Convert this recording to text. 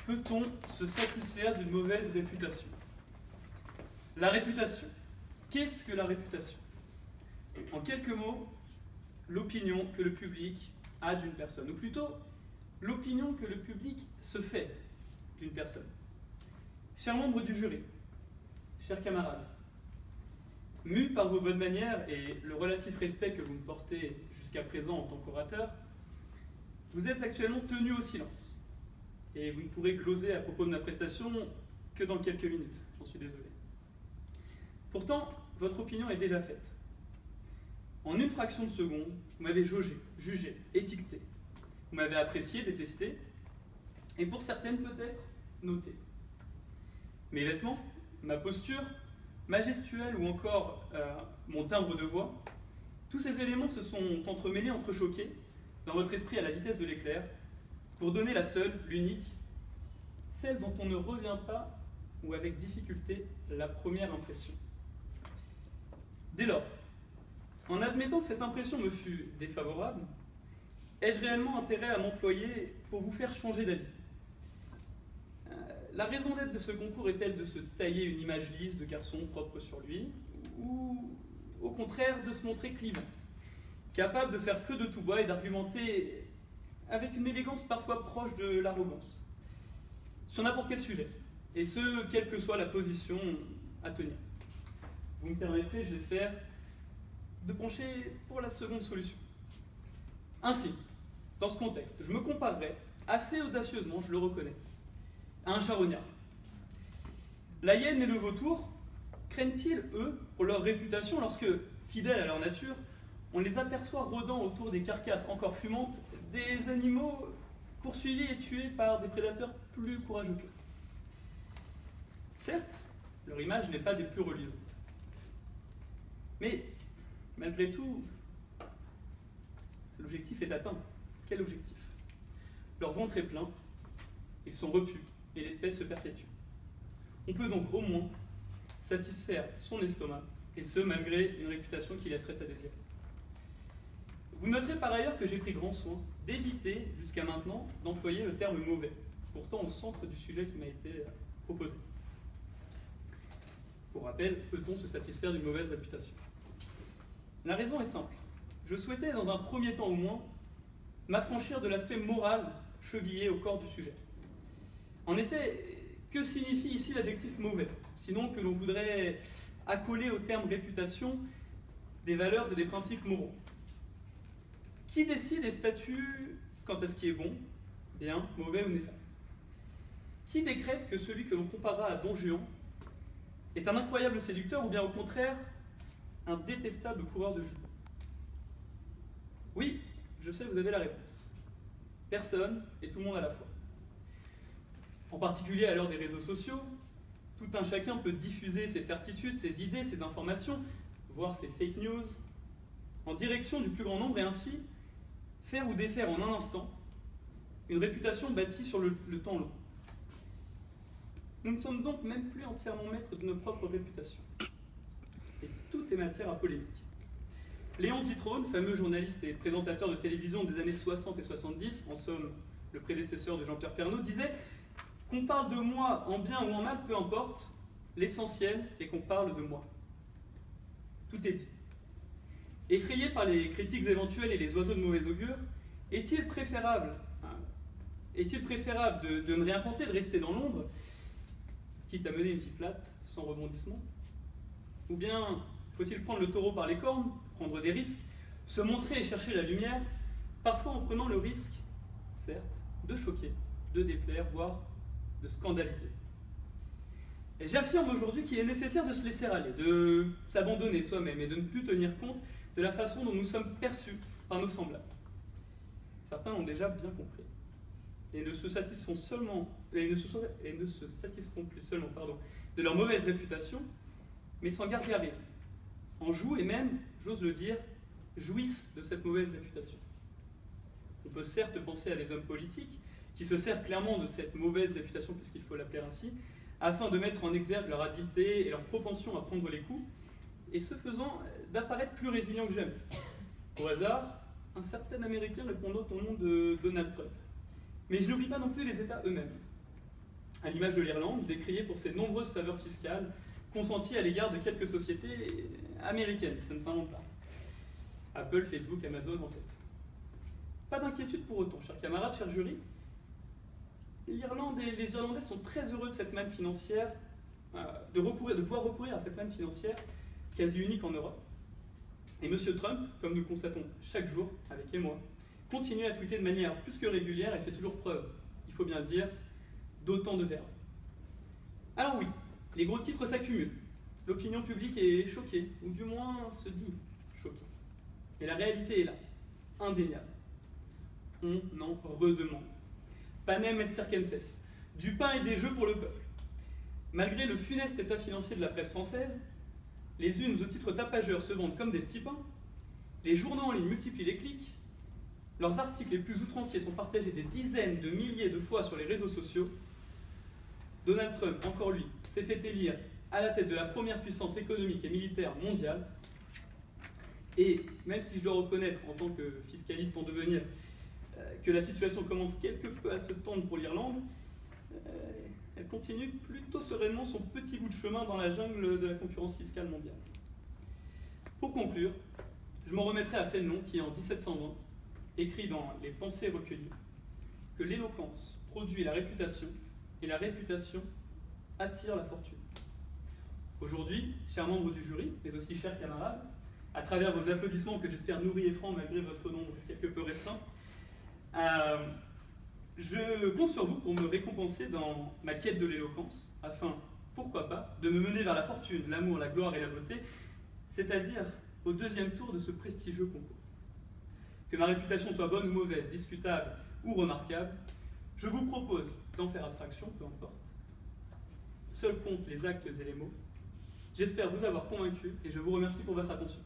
Peut-on se satisfaire d'une mauvaise réputation? La réputation. Qu'est-ce que la réputation? En quelques mots, l'opinion que le public a d'une personne, ou plutôt l'opinion que le public se fait d'une personne. Chers membres du jury, chers camarades, mus par vos bonnes manières et le relatif respect que vous me portez jusqu'à présent en tant qu'orateur, vous êtes actuellement tenus au silence. Et vous ne pourrez gloser à propos de ma prestation que dans quelques minutes, j'en suis désolé. Pourtant, votre opinion est déjà faite. En une fraction de seconde, vous m'avez jaugé, jugé, étiqueté. Vous m'avez apprécié, détesté, et pour certaines peut-être, noté. Mes vêtements, ma posture, ma gestuelle ou encore mon timbre de voix, tous ces éléments se sont entremêlés, entrechoqués dans votre esprit à la vitesse de l'éclair pour donner la seule, l'unique, celle dont on ne revient pas ou avec difficulté la première impression. Dès lors, en admettant que cette impression me fut défavorable, ai-je réellement intérêt à m'employer pour vous faire changer d'avis? La raison d'être de ce concours est-elle de se tailler une image lisse de garçon propre sur lui, ou au contraire de se montrer clivant, capable de faire feu de tout bois et d'argumenter avec une élégance parfois proche de l'arrogance, sur n'importe quel sujet, et ce, quelle que soit la position à tenir? Vous me permettrez, je l'espère, de pencher pour la seconde solution. Ainsi, dans ce contexte, je me comparerai, assez audacieusement, je le reconnais, à un charognard. La hyène et le vautour craignent-ils, eux, pour leur réputation lorsque, fidèles à leur nature, on les aperçoit rôdant autour des carcasses encore fumantes des animaux poursuivis et tués par des prédateurs plus courageux qu'eux? Certes, leur image n'est pas des plus reluisantes. Mais, malgré tout, l'objectif est atteint. Quel objectif? Leur ventre est plein, ils sont repus, et l'espèce se perpétue. On peut donc au moins satisfaire son estomac, et ce, malgré une réputation qui laisserait à désirer. Vous noterez par ailleurs que j'ai pris grand soin d'éviter, jusqu'à maintenant, d'employer le terme mauvais, pourtant au centre du sujet qui m'a été proposé. Pour rappel, peut-on se satisfaire d'une mauvaise réputation? La raison est simple. Je souhaitais, dans un premier temps au moins, m'affranchir de l'aspect moral chevillé au corps du sujet. En effet, que signifie ici l'adjectif mauvais, sinon que l'on voudrait accoler au terme réputation des valeurs et des principes moraux? Qui décide et statue quant à ce qui est bon, bien, mauvais ou néfaste? Qui décrète que celui que l'on comparera à Don Juan est un incroyable séducteur ou bien au contraire un détestable coureur de judo? Oui, je sais, vous avez la réponse. Personne et tout le monde à la fois. En particulier à l'heure des réseaux sociaux, tout un chacun peut diffuser ses certitudes, ses idées, ses informations, voire ses fake news, en direction du plus grand nombre et ainsi faire ou défaire en un instant une réputation bâtie sur le temps long. Nous ne sommes donc même plus entièrement maîtres de nos propres réputations. Et tout est matière à polémique. Léon Zitrone, fameux journaliste et présentateur de télévision des années 60 et 70, en somme le prédécesseur de Jean-Pierre Pernaut, disait « Qu'on parle de moi en bien ou en mal, peu importe, l'essentiel est qu'on parle de moi. » Tout est dit. Effrayé par les critiques éventuelles et les oiseaux de mauvais augure, est-il préférable de ne rien tenter, de rester dans l'ombre, quitte à mener une vie plate, sans rebondissement? Ou bien faut-il prendre le taureau par les cornes, prendre des risques, se montrer et chercher la lumière, parfois en prenant le risque, certes, de choquer, de déplaire, voire de scandaliser? Et j'affirme aujourd'hui qu'il est nécessaire de se laisser aller, de s'abandonner soi-même et de ne plus tenir compte de la façon dont nous sommes perçus par nos semblables. Certains l'ont déjà bien compris et ne se satisfont plus seulement de leur mauvaise réputation, mais s'en gargarisent, en jouent et même, j'ose le dire, jouissent de cette mauvaise réputation. On peut certes penser à des hommes politiques qui se servent clairement de cette mauvaise réputation, puisqu'il faut l'appeler ainsi, afin de mettre en exergue leur habileté et leur propension à prendre les coups, et ce faisant d'apparaître plus résilients que jamais. Au hasard, un certain Américain répondant au nom de Donald Trump. Mais je n'oublie pas non plus les États eux-mêmes. à l'image de l'Irlande, décriée pour ses nombreuses faveurs fiscales consenties à l'égard de quelques sociétés américaines, ça ne s'invente pas. Apple, Facebook, Amazon en tête. Pas d'inquiétude pour autant, chers camarades, chers jurys. L'Irlande et les Irlandais sont très heureux de cette manne financière, de pouvoir recourir à cette manne financière quasi unique en Europe. Et M. Trump, comme nous le constatons chaque jour, avec émoi, continue à tweeter de manière plus que régulière et fait toujours preuve, il faut bien le dire, d'autant de verve. Alors oui, les gros titres s'accumulent. L'opinion publique est choquée, ou du moins se dit choquée. Mais la réalité est là, indéniable. On en redemande. Panem et circenses, du pain et des jeux pour le peuple. Malgré le funeste état financier de la presse française, les unes aux titres tapageurs se vendent comme des petits pains, les journaux en ligne multiplient les clics, leurs articles les plus outranciers sont partagés des dizaines de milliers de fois sur les réseaux sociaux. Donald Trump, encore lui, s'est fait élire à la tête de la première puissance économique et militaire mondiale. Et même si je dois reconnaître, en tant que fiscaliste en devenir, que la situation commence quelque peu à se tendre pour l'Irlande, elle continue plutôt sereinement son petit bout de chemin dans la jungle de la concurrence fiscale mondiale. Pour conclure, je m'en remettrai à Fénelon qui, en 1720, écrit dans Les Pensées recueillies que l'éloquence produit la réputation et la réputation attire la fortune. Aujourd'hui, chers membres du jury, mais aussi chers camarades, à travers vos applaudissements que j'espère nourris et francs malgré votre nombre quelque peu restreint, je compte sur vous pour me récompenser dans ma quête de l'éloquence, afin, pourquoi pas, de me mener vers la fortune, l'amour, la gloire et la beauté, c'est-à-dire au deuxième tour de ce prestigieux concours. Que ma réputation soit bonne ou mauvaise, discutable ou remarquable, je vous propose d'en faire abstraction, peu importe. Seuls comptent les actes et les mots. J'espère vous avoir convaincu et je vous remercie pour votre attention.